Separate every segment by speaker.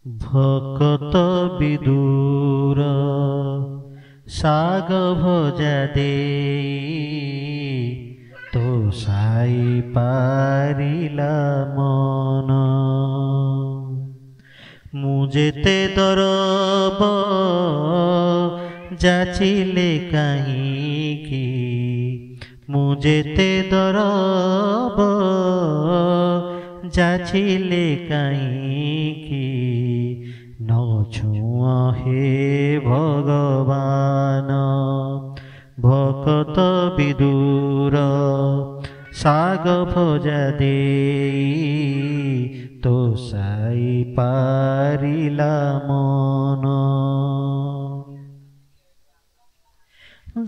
Speaker 1: ভকত বিদুর শাগ ভজা দেই তো সাই পারিলা মন মু যেতে দরব যাচিলে কাহিকি মু যেতে দরব যাচিলে কাহিকি ন ছুঁয়া হে ভগবান ভকত বিদুর শাগ ভজা দেই তো সাই পারিলা মন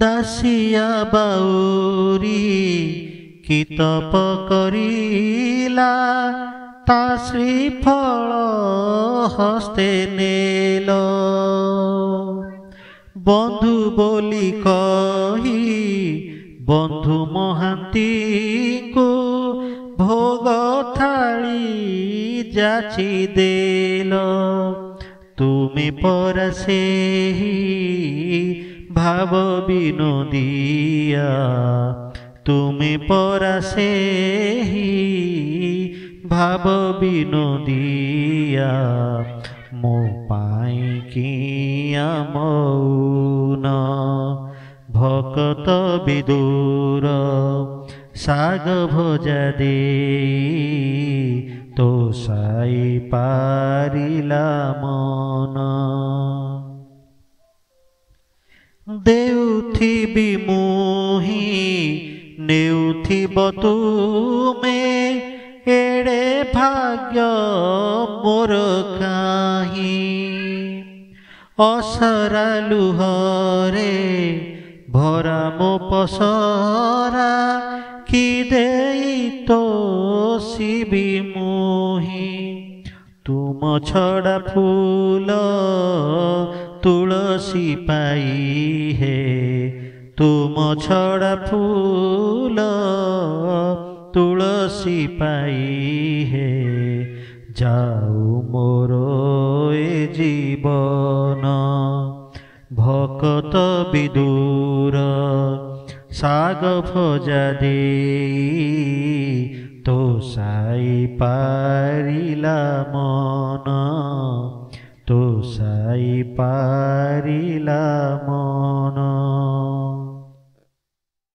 Speaker 1: দাসিয়া বাউরি কি তপ করিলা তা শ্রীফল হস্তে নেল বন্ধু বলি কহি বন্ধু মহান্তিଙ୍କୁ ভোগ থাଳି যাচি দেল তুমি পরা ସେହି ভাব বিনোদিয়া তুমি পরা ସେହି ভাব বিনোদিয়া ମୋ ପାଇଁ କିଆ ମୌନ ଭକତ ବିଦୁର ଶାଗ ଭଜା ଦେଇ ତୋ ସାଇ ପାରିଲା ମନ ଦେଉଥିବି ମୁହିଁ ନେଉଥିବ ତୁମେ ଏଡ଼େ ଭାଗ୍ୟ ମୋର କାହିଁ ଅସରା ଲୁହରେ ଭରା ମୋ ପସରା କି ଦେଇ ତୋଷିବି ମୁହିଁ ତୁମ ଛଡ଼ା ଫୁଲ ତୁଳସୀ ପାଇ ହେ ତୁମ ଛଡ଼ା ଫୁଲ ତୁଳସୀ ପାଇ ହେ ଯାଉ ମୋର ଏ ଜୀବନ ଭକତ ବିଦୁର ଶାଗ ଭଜା ଦେଇ ତୋ ସାଇ ପାରିଲା ମନ ତୋ ସାଇ ପାରିଲା ମନ